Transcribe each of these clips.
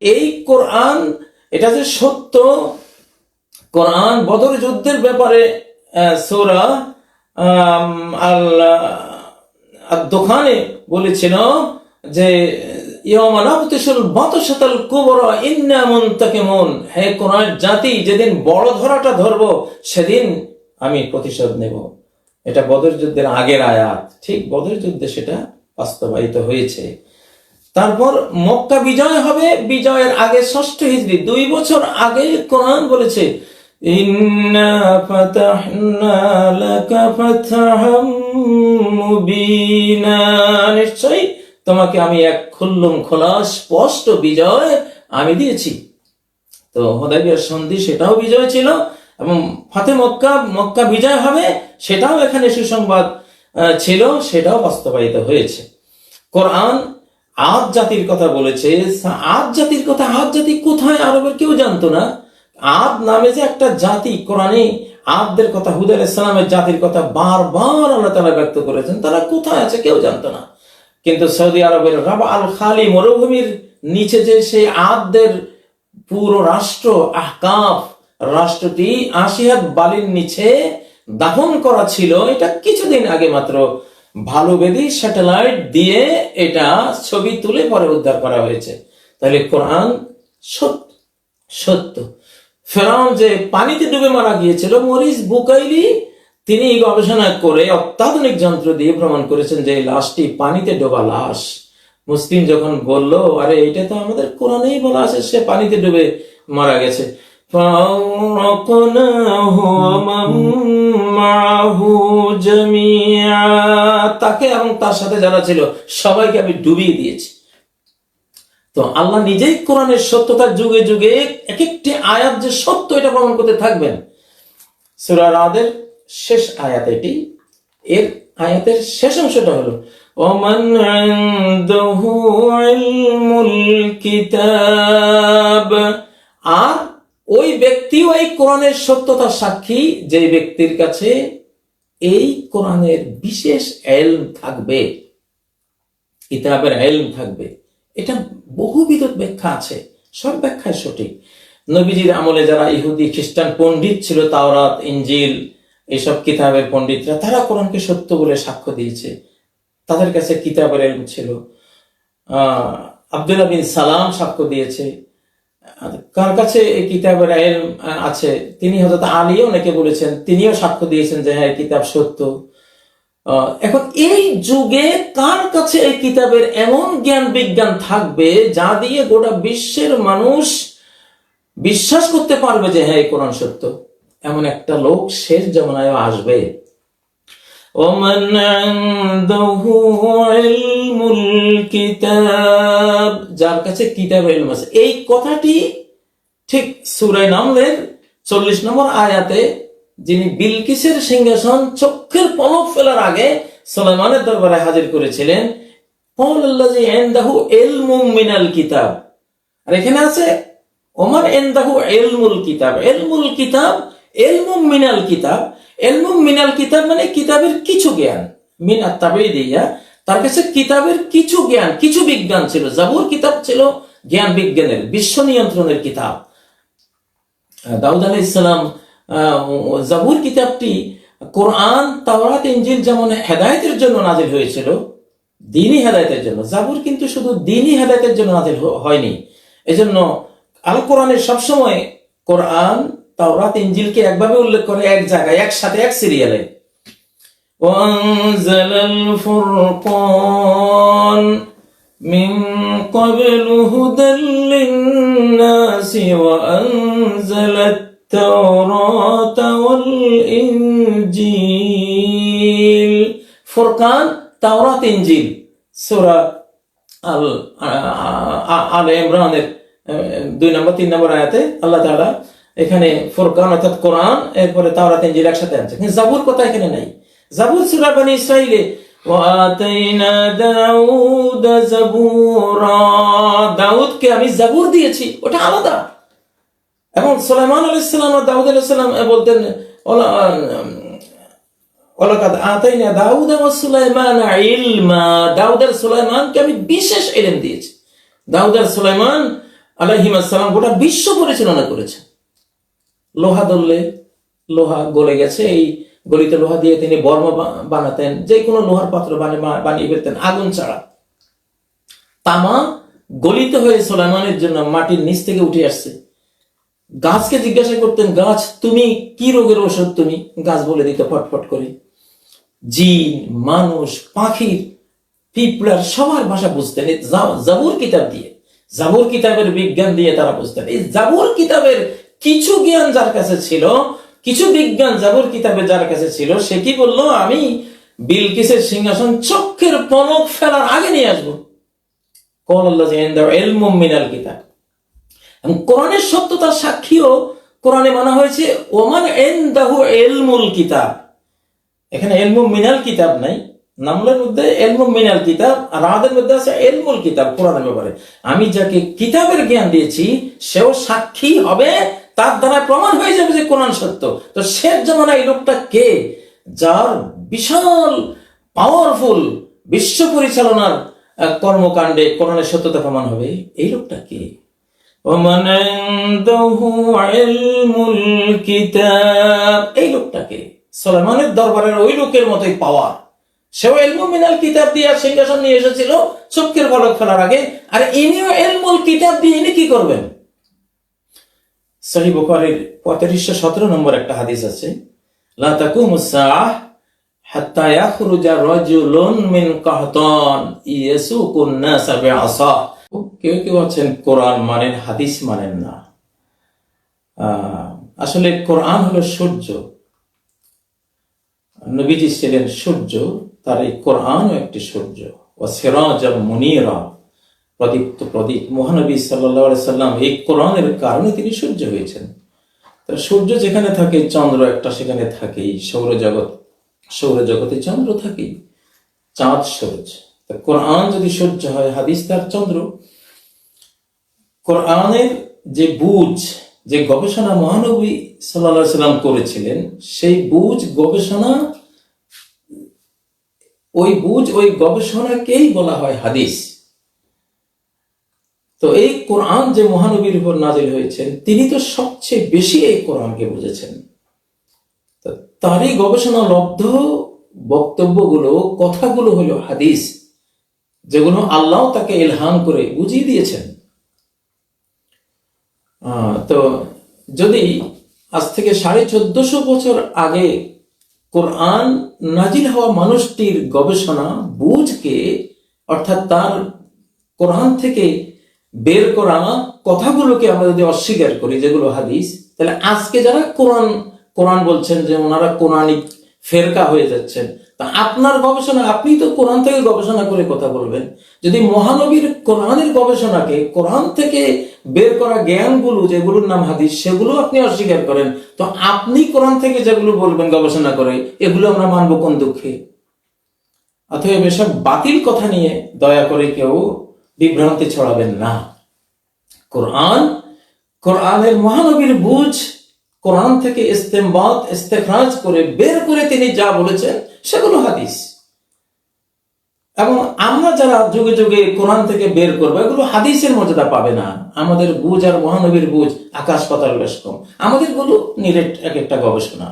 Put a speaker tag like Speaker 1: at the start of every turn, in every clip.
Speaker 1: এই কোরআন, এটা যে সত্য, কোরআন বদর যুদ্ধের ব্যাপারে সূরা আল দোকানে বলেছিল যে ইয়াওমা নাবতিশুল বাতশাতাল কুবরা ইন্না মুনতাকিমুন, হে কোরআন জাতি, যেদিন বড় ধরাটা ধরবো সেদিন আমি প্রতিশোধ নেব। এটা বদর যুদ্ধের আগের আয়াত, ঠিক বদর যুদ্ধে সেটা বাস্তবায়িত হয়েছে। তারপর মক্কা বিজয় হবে, বিজয়ের আগে 6 হিজরি, 2 বছর আগে কোরআন বলেছে ইন্না ফাতাহনা লাকা ফাতহাম মুবিনা, নিশ্চয়ই তোমাকে আমি এক খুল্লুম খোলা স্পষ্ট বিজয় আমি দিয়েছি। তো হুদায়বিয়ার সন্ধি সেটাও বিজয় ছিল, এবং ফাতে মক্কা, মক্কা বিজয় হবে সেটাও এখানে সুসংবাদ ছিল, সেটাও বাস্তবায়িত হয়েছে। কোরআন আদ জাতির কথা বলেছে। আদ জাতির কথা, আদ জাতি কোথায় আরবের কেউ জানতো না। আদ নামে যে একটা জাতি, কোরআনে আদদের কথা, হুদ আলাইহিস সালামের জাতির কথা বারবার আল্লাহ তাআলা ব্যক্ত করেছেন, তারা কোথায় আছে কেউ জানতো না। কিন্তু সৌদি আরবের রাবা আল খালি মরুভূমির নিচে যে সেই আদদের পুরো রাষ্ট্র, আহকাফ রাষ্ট্রটি 80 হাত বালির নিচে দাফন করা ছিল, এটা কিছুদিন আগে মাত্র ভালুবেদি স্যাটেলাইট দিয়ে এটা ছবি তুলে পরে উদ্ধার করা হয়েছে। তাহলে কোরআন সত্য। ফেরাউন যে পানিতে ডুবে মারা গিয়েছিল, মরিস বুকাইলি তিনি গবেষণা করে অত্যাধুনিক যন্ত্র দিয়ে প্রমাণ করেছেন যে লাশটি পানিতে ডোবা লাশ। মুসলিম যখন বলল, আরে এটা তো আমাদের কোরআনেই বলা আছে সে পানিতে ডুবে মারা গেছে, তাকে এবং তার সাথে যারা ছিল সবাইকে আমি ডুবিয়ে দিয়েছি। তো আল্লাহ নিজেই কোরআনের সত্যতার যুগে যুগে এক একটি আয়াত যে সত্য এটা প্রমাণ করতে থাকবেন। সূরা রাদের শেষ আয়াত এটি, এর আয়াতের শেষ অংশটা হলো ওমান ইনদাহু ইলমুল কিতাব, আর ওই ব্যক্তি ওই কোরআনের সত্যতার সাক্ষী যে ব্যক্তির কাছে এই কোরআনের বিশেষ ইলম থাকবে, কিতাবের ইলম থাকবে। এটা বহুবিধ ব্যাখ্যা আছে, সব ব্যাখ্যাই সঠিক। নবীজির আমলে যারা ইহুদি খ্রিস্টান পণ্ডিত ছিল, তাওরাত ইনজিল এইসব কিতাবের পণ্ডিতরা, তারা কোরআনকে সত্য বলে সাক্ষ্য দিয়েছে, তাদের কাছে কিতাবের ইলম ছিল। আব্দুল্লাহ বিন সালাম সাক্ষ্য দিয়েছে। কার কাছে এই কিতাবের ইলম আছে? তিনি হযরত আলীও অনেকে বলেছেন, তিনিও সাক্ষ্য দিয়েছেন যে হ্যাঁ কিতাব সত্য। এখন এই যুগে কার কাছে এই কিতাবের এমন জ্ঞান বিজ্ঞান থাকবে যা দিয়ে গোটা বিশ্বের মানুষ বিশ্বাস করতে পারবে যে হ্যাঁ এই কোরআন সত্য? এমন একটা লোক শেষ জামানায় আসবে। ওমান ইনদাহু ইলমুল কিতাব, যার কাছে কিতাবের ইলম আছে। এই কথাটি ঠিক সূরা নামলের 40 নম্বর আয়াতে, যিনি বিলকিসের সিংহাসন চোখের পলক ফেলার আগে সুলাইমানের দরবারে হাজির করেছিলেন, ক্বালাল্লাযী ইনদাহু ইলমুম মিনাল কিতাব। আর এখানে আছে ওমান ইনদাহু ইলমুল কিতাব, ইলমুল কিতাব, ইলমুম মিনাল কিতাব। ইলমুম মিনাল কিতাব মানে কিতাবের কিছু জ্ঞান, মিন আত-তাবঈদিয়া, তার কাছে কিতাবের কিছু জ্ঞান, কিছু বিজ্ঞান ছিল। জাবুর কিতাব ছিল জ্ঞান বিজ্ঞানের, বিশ্ব নিয়ন্ত্রণের কিতাব। দাউদ আলাইহিস সালাম জাবুর কিতাবটি কোরআন, তাওরাত, ইনজিল যেমন হেদায়েতের জন্য নাজিল হয়েছিল, দ্বীনি হেদায়েতের জন্য, জাবুর কিন্তু শুধু দ্বীনি হেদায়েতের জন্য নাজিল হয়নি। এজন্য আল কোরআনের সবসময় কোরআন, তাওরাত, ইনজিলকে একভাবে উল্লেখ করে, এক জায়গায়, একসাথে, এক সিরিয়ালে। ওয়ানজালাল ফুরকান মিন ক্বাবলু হুদাল লিন-নাসি ওয়া আনজালাত তাওরাত ওয়াল ইনজিল। ফুরকান, তাওরাত, ইনজিল, সূরা আল ইমরানের 2 নম্বর 3 নম্বর আয়াতে আল্লাহ তাআলা এখানে ফুরকান অর্থাৎ কোরআন, এরপরে তাওরাত, ইনজিল একসাথে আছে। কিন্তু জাবুর কথা এখানে নাই। জাবুর সূরা বনী ইসরাঈলে ওয়া আতাইনা দাউদ জাবুরা, দাউদকে আমি জাবুর দিয়েছি, ওটা আলাদা। এবং সুলাইমান আলাইহিস সালাম আর দাউদ আলাইহিস সালাম বলতেন ওয়ালাকাদ আতাইনা দাউদ ওয়া সুলাইমান ইলমা, দাউদ আর সুলাইমানকে আমি বিশেষ ইলম দিয়েছি। দাউদ আর সুলাইমান আলাইহিম আসসালাম গোটা বিশ্ব পরিচালনা করেছেন। লোহা ধরলে লোহা গলে গেছে, এই গলিত লোহা দিয়ে তিনি বর্ম বানাতেন, যে কোনো লোহার পাত্র বানিয়ে ফেলতেন আগুন ছাড়া। তামা গলিত হয়ে সুলাইমানের জন্য মাটির নিচ থেকে উঠে আসছে। গাছকে জিজ্ঞাসা করতেন, গাছ তুমি কি রোগের ওষুধ, তুমি? গাছ বলে দিত ফটফট করে। জিন, মানুষ, পাখির, পিঁপড়ার সবার ভাষা বুঝতেন জাবুর কিতাব দিয়ে, জাবুর কিতাবের বিজ্ঞান দিয়ে তারা বুঝতেন। এই জাবুর কিতাবের কিছু জ্ঞান যার কাছে ছিল, কিছু বিজ্ঞান জাবুর কিতাবে যার কাছে ছিল, সে কি বললো, আমি বিলকিসের সিংহাসন চক্ষের পলক ফেলার আগে নিয়ে আসবো। কিতাব এবং কোরআনের সত্যতার সাক্ষীও কোরআনে মানা হয়েছে ওমান ইনদাহু ইলমুল কিতাব। এখানে ইলমু মিনাল কিতাব নাই, নামলের মধ্যে ইলমু মিনাল কিতাব, আর আমাদের মধ্যে আছে ইলমুল কিতাব। কোরআনের ব্যাপারে আমি যাকে কিতাবের জ্ঞান দিয়েছি সেও সাক্ষী হবে, তার দ্বারা প্রমাণ হয়ে যাবে যে কোরআন সত্য। তো শেষ জামানা এই লোকটা কে, যার বিশাল পাওয়ারফুল বিশ্ব পরিচালনার কর্মকাণ্ডে কোরআনের সত্যতা প্রমাণ হবে? এই লোকটা কে? ওমান ইনদাহু ইলমুল কিতাব, এই লোকটাকে সুলাইমানের দরবারের ওই লোকের মতোই পাওয়ার। সেও ইলমু মিনাল কিতাব দিয়ে সিংহাসন নিয়ে এসেছিল চক্ষের পলক ফেলার আগে, আর ইনিও ইলমুল কিতাব দিয়ে ইনি কি করবেন? সহিহ বুখারীর 3517 নম্বর একটা হাদিস আছে, লা তাকুমুস সাআহ হাত্তা ইয়াখরুজা রাজুলুন মিন কাহতান ইয়াসুকুন নাস বিআসা। কেউ কেউ আছেন কোরআন মানেন, হাদিস মানেন না। আসলে কোরআন হলো সূর্য, নবীজি ছিলেন সূর্য, তার এই কোরআনও একটি সূর্য। ও সিরাজাম মুনীরা, প্রদীপ্ত প্রদীপ। মহানবী সাল্লাল্লাহু আলাইহি সাল্লাম এই কোরআনের কারণে তিনি সূর্য হয়েছেন। তার সূর্য যেখানে থাকে চন্দ্র একটা সেখানে থাকেই, সৌরজগৎ, সৌরজগতে চন্দ্র থাকেই, চাঁদ সূর্য। কোরআন যদি সূর্য হয়, হাদিস তার চন্দ্র। কোরআনের যে বুঝ, যে গবেষণা মহানবী সাল্লাল্লাহু আলাইহি সাল্লাম করেছিলেন, সেই বুঝ গবেষণা, ওই গবেষণাকেই বলা হয় হাদিস। তো এই কোরআন যে মহানবীর উপর নাজিল হয়েছেন, তিনি তো সবচেয়ে বেশি এই কোরআনকে বুঝেছেন। তারই গবেষণা লব্ধ বক্তব্যগুলো, কথাগুলো হলো হাদিস, যেগুলো আল্লাহ তাকে ইলহাম করে বুঝিয়ে দিয়েছেন। তো যদি আজ থেকে 1450 বছর আগে কোরআন নাজিল হওয়া মানুষটির গবেষণা বুঝকে, অর্থাৎ তার কোরআন থেকে বের করা কথাগুলোকে আমরা যদি অস্বীকার করি, যেগুলো হাদিস, তাহলে আজকে যারা কোরআন বলছেন যে ওনারা কোরআনিক ফেরকা হয়ে যাচ্ছেন। তা আপনার গবেষণা, আপনি তো কোরআন থেকে গবেষণা করে কথা বলবেন। যদি মহানবীর কোরআনের গবেষণাকে, কোরআন থেকে বের করা জ্ঞানগুলো যেগুলোর নাম হাদিস, সেগুলো আপনি অস্বীকার করেন, তো আপনি কোরআন থেকে যেগুলো বলবেন গবেষণা করে, এগুলো আমরা মানব কোন দুঃখে? অতএব এসব বাতিল কথা নিয়ে দয়া করে কেউ বিভ্রান্তি ছড়াবেন না। কোরআনের মহানবীর বুঝ, কোরআন থেকে ইস্তেমবাত, ইস্তেখরাজ করে বের করে তিনি যা বলেছেন সেগুলো হাদিস। এবং আমরা যারা যুগে যুগে কোরআন থেকে বের করবো, এগুলো হাদিসের মর্যাদা পাবে না। আমাদের বুঝ আর মহানবীর বুঝ আকাশ পাতাল বেশ কম। আমাদের গুলো নিরেট এক একটা গবেষণা,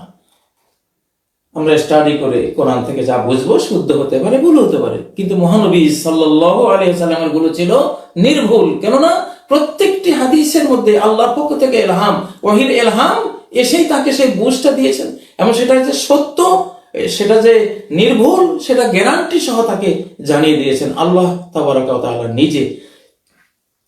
Speaker 1: আমরা স্টাডি করে কোরআন থেকে যা বুঝবো, শুদ্ধ হতে পারে, ভুল হতে পারে, কিন্তু মহানবী সাল্লাল্লাহু আলাইহি ওয়াসাল্লামের গুলো ছিল নির্ভুল। কেননা প্রত্যেকটি হাদিসের মধ্যে আল্লাহর পক্ষ থেকে ইলহাম, ওয়াহির ইলহাম এসেই তাকে সেই বুঝটা দিয়েছেন, এবং সেটা যে সত্য, সেটা যে নির্ভুল, সেটা গ্যারান্টি সহ তাকে জানিয়ে দিয়েছেন আল্লাহ তাবারাকা ওয়া তাআলা নিজে।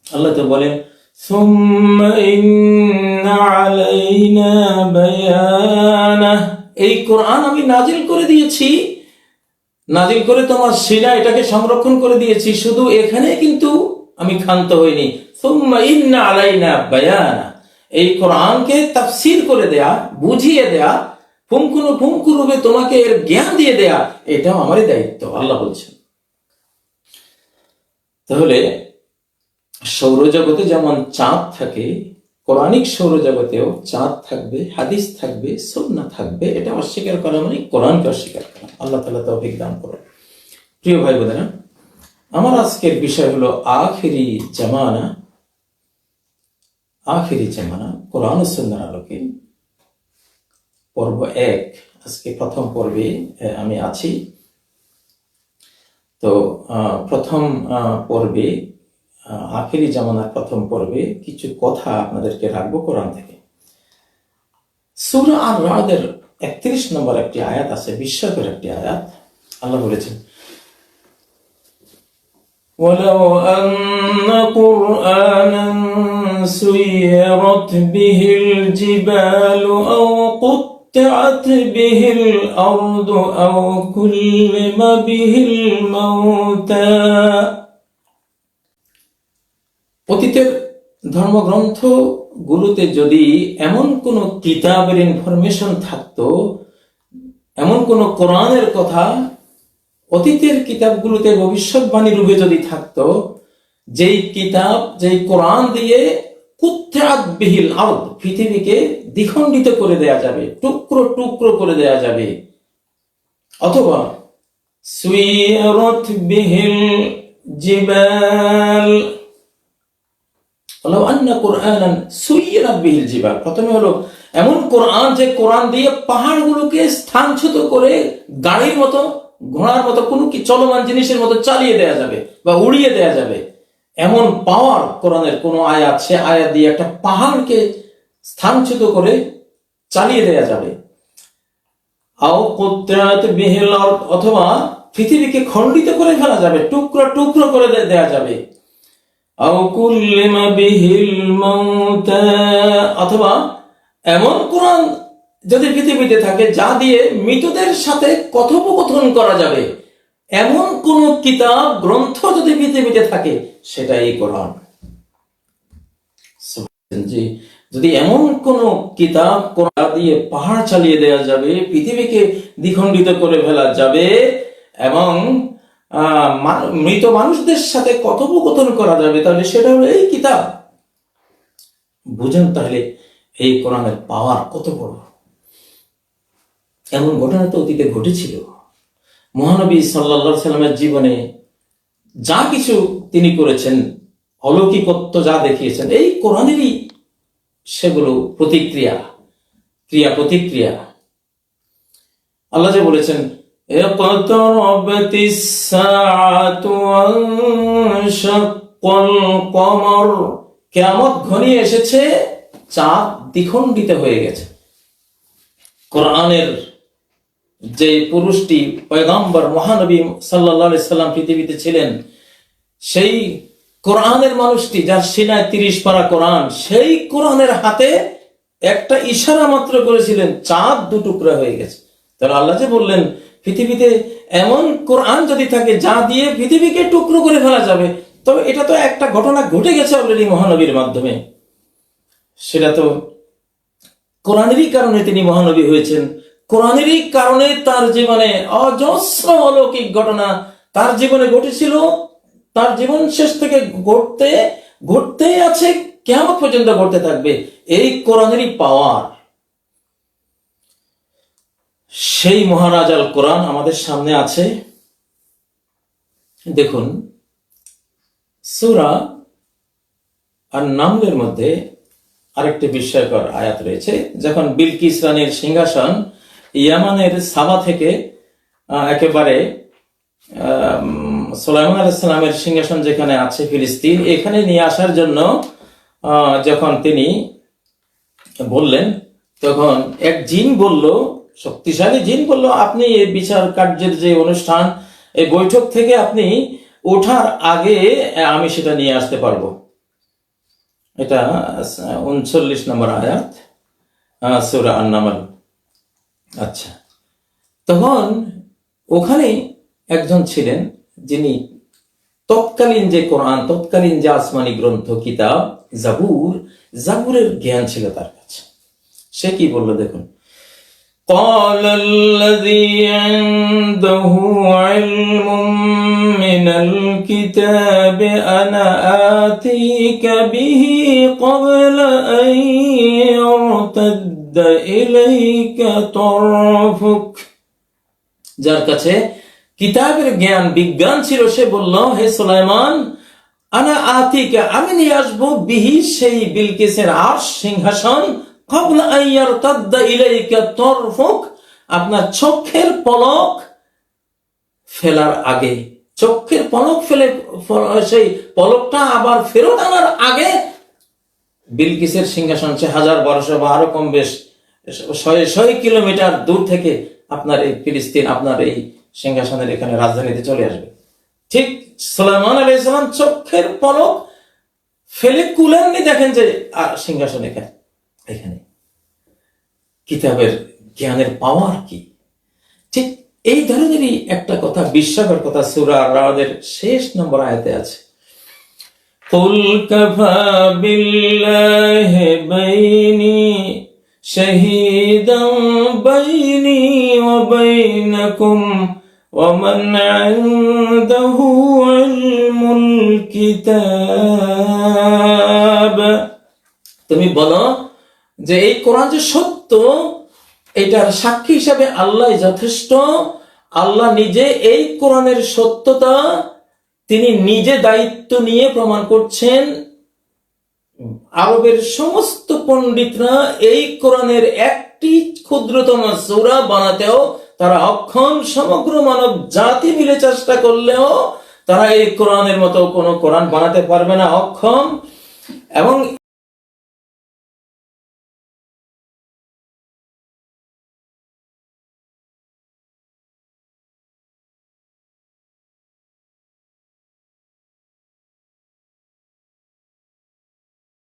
Speaker 1: আল্লাহ তো বলেন, সুম্মা ইন্না আলাইনা বায়ানাহ, এই কোরআন আমি নাজিল করে দিয়েছি, নাজিল করে তোমার শিরা এটাকে সংরক্ষণ করে দিয়েছি। শুধু এখানে কিন্তু আমি ক্ষান্ত হইনি। সুম্মা ইন্না আলাইনা বায়ানা, এই কোরআনকে তাফসীর করে দেয়া, বুঝিয়ে দেয়া, পুঙ্খানুপুঙ্খরূপে তোমাকে এর জ্ঞান দিয়ে দেয়া, এটাও আমারই দায়িত্ব, আল্লাহ বলছেন। তাহলে সৌরজগতে যেমন চাঁদ থাকে, কোরআনিক সৌরজগতেও চাঁদ থাকবে, হাদিস থাকবে, সুন্নাহ থাকবে। এটা অস্বীকার করা মানে কোরআনকে অস্বীকার করা। আল্লাহ তাআলা তৌফিক দান করুন। প্রিয় ভাই বোনেরা, আমার আজকের বিষয় হলো আখিরি জামানা, আখিরি জামানা কোরআন ও সুন্নাহর আলোকে পর্ব 1, আজকে প্রথম পর্বে আমি আছি। তো প্রথম পর্বে আখিরি জামানার প্রথম পর্বে কিছু কথা আপনাদেরকে রাখবো কোরআন থেকে। সূরা আর-রাদের 31 নম্বর একটি আয়াত আছে, বিস্ময়কর একটি আয়াত। আল্লাহ বলেছেন, وَلَوْ أَنَّ قُرْآنًا سُيِّرَتْ بِهِ الْجِبَالُ أَوْ قُطِّعَتْ بِهِ الْأَرْضُ أَوْ كُلِّمَ بِهِ الْمَوْتَى। অতীতের ধর্মগ্রন্থগুলোতে যদি এমন কোন কিতাবের ইনফরমেশন থাকতো, এমন কোন কোরআনের কথা অতীতের কিতাবগুলোতে ভবিষ্যৎবাণী রূপে যদি থাকতো, যেই কিতাব, যেই কোরআন দিয়ে কুত্তাত বিহিল আরদ, পৃথিবীকে দ্বিখণ্ডিত করে দেয়া যাবে, টুকরো টুকরো করে দেয়া যাবে, অথবা সুইরাত বিহিল জিবাল, লাউ আন্না কুরআনান সুইরাত বিহিল জিবাল। প্রথমে হলো এমন কোরআন, যে কোরআন দিয়ে পাহাড়গুলোকে স্থানচ্যুত করে গাড়ির মতো, ঘোড়ার মতো, কোনো কি চলমান জিনিসের মতো চালিয়ে দেয়া যাবে বা উড়িয়ে দেয়া যাবে, এমন পাওয়ার কোরআনের কোন আয়াত, সে আয়াত দিয়ে একটা পাহাড়কে স্থানচ্যুত করে চালিয়ে দেয়া যাবে। আও কুত্তাত বিহিল আরদ, অথবা পৃথিবীকে খণ্ডিত করে ফেলা যাবে, টুকরো টুকরো করে দেয়া যাবে। আও কুল্লিমা বিহিল মাউতা, অথবা এমন কোরআন যদি পৃথিবীতে থাকে যা দিয়ে মৃতদের সাথে কথোপকথন করা যাবে, এমন কোন কিতাব, গ্রন্থ যদি পৃথিবীতে থাকে, সেটা এই কোরআন। যদি এমন কোন কিতাব, কোরআন দিয়ে পাহাড় চালিয়ে দেওয়া যাবে, পৃথিবীকে দ্বিখণ্ডিত করে ফেলা যাবে এবং মৃত মানুষদের সাথে কথোপকথন করা যাবে, তাহলে সেটা হলো এই কিতাব। বুঝেন তাহলে এই কোরআনের পাওয়ার কত বড়। এমন ঘটনা তো অতীতে ঘটেছিল। মহানবী সাল্লাল্লাহু আলাইহি সাল্লামের জীবনে যা কিছু তিনি করেছেন, অলৌকিকত্ব যা দেখিয়েছেন, এই কোরআনেরই সেগুলো প্রতিক্রিয়া, ক্রিয়া প্রতিক্রিয়া। আল্লাহ যে বলেছেন, ইকতারাবাতিস সাআতু ওয়ানশাক্কাল কমর, কিয়ামত ঘনিয়ে এসেছে, চাঁদ দ্বিখণ্ডিত হয়ে গেছে। কোরআনের যে পুরুষটি, পয়গম্বর মহানবী সাল্লাল্লাহু আলাইহি সাল্লাম পৃথিবীতে ছিলেন, সেই কোরআনের মানুষটি, যার সিনায় 30 পারা কোরআন, সেই কোরআনের হাতে একটা ইশারা মাত্র করেছিলেন, চাঁদ দুটুকরা হয়ে গেছে। তাহলে আল্লাহ যে বললেন, পৃথিবীতে এমন কোরআন যদি থাকে যা দিয়ে পৃথিবীকে টুকরো করে ফেলা যাবে, তবে এটা তো একটা ঘটনা ঘটে গেছে অলরেডি মহানবীর মাধ্যমে। সেটা তো কোরআনেরই কারণে তিনি মহানবী হয়েছেন, কোরআনেরই কারণে তার জীবনে অজস্র অলৌকিক ঘটনা তার জীবনে ঘটেছিল, তার জীবন শেষ থেকে ঘটতেই আছে, কিয়ামত পর্যন্ত ঘটতে থাকবে। এই কোরআনেরই পাওয়ার। সেই মহারাজ আল কোরআন আমাদের সামনে আছে। দেখুন, সূরা আর-নামলের মধ্যে আরেকটি বিস্ময়কর আয়াত রয়েছে। যখন বিলকিস রানীর সিংহাসন ইয়ামানের সাবা থেকে একেবারে সুলাইমান আলাইহিস সালামের সিংহাসন যেখানে আছে ফিলিস্তিন, এখানে নিয়ে আসার জন্য যখন তিনি বললেন, তখন এক জিন বলল, শক্তিশালী জিন বলল, আপনি এই বিচার কার্যের যে অনুষ্ঠান, এই বৈঠক থেকে আপনি ওঠার আগে আমি সেটা নিয়ে আসতে পারবো। এটা 39 নম্বর আয়াত সূরা আন-নামল। আচ্ছা, তখন ওখানে একজন ছিলেন যিনি তৎকালীন যে কোরআন, তৎকালীন যে আসমানি গ্রন্থ, কিতাব, জাবুরের জ্ঞান ছিল তার কাছে। সে কি বলল দেখুন, قال الذي عنده علم من الكتاب أنا آتيك به قبل أن يرتد إليك طرفك। যার কাছে কিতাবের জ্ঞান, বিজ্ঞান ছিল, সে বলল, হে সুলাইমান, আনা আতিকা, আমি নিয়ে আসবো বিহি সেই বিলকিসের আরশ সিংহাসন, ক্বাবলা আন ইয়ারতাদ্দা ইলাইকা তারফুক, আপনার চোখের পলক ফেলার আগে, চোখের পলক ফেলে সেই পলকটা আবার ফেরত আনার আগে বিলকিসের সিংহাসন, সে 1000 বর্ষ বা আরো কম বেশ 100 কিলোমিটার দূর থেকে আপনার এই ফিলিস্তিন, আপনার এই সিংহাসনের এখানে রাজধানীতে চলে আসবে। ঠিক সুলাইমান আলাইহিস সালাম চোখের পলক ফেলে কুলেননি, দেখেন যে সিংহাসন এখানে। এখানে কিতাবের জ্ঞানের পাওয়ার কি! ঠিক এই ধরনেরই একটা কথা, বিস্ময়কর কথা সূরা আর-রা'দের শেষ নম্বর আয়াতে আছে। কুল কাফা বিল্লাহি বাইনি শাহীদান বাইনি ওয়া বাইনাকুম ওয়া মান ইনদাহু ইলমুল কিতাব। তুমি বলো যে এই কোরআন যে সত্য, এটার সাক্ষী হিসাবে আল্লাহ যথেষ্ট। আল্লাহ নিজে এই কোরআনের সত্যতা তিনি নিজে দায়িত্ব নিয়ে প্রমাণ করছেন। আরবের সমস্ত পণ্ডিতরা এই কোরআনের একটি ক্ষুদ্রতম সূরা বানাতেও তারা অক্ষম। সমগ্র মানব জাতি মিলে চেষ্টা করলেও তারা এই কোরআনের মতো কোনো কোরআন বানাতে পারবে না, অক্ষম। এবং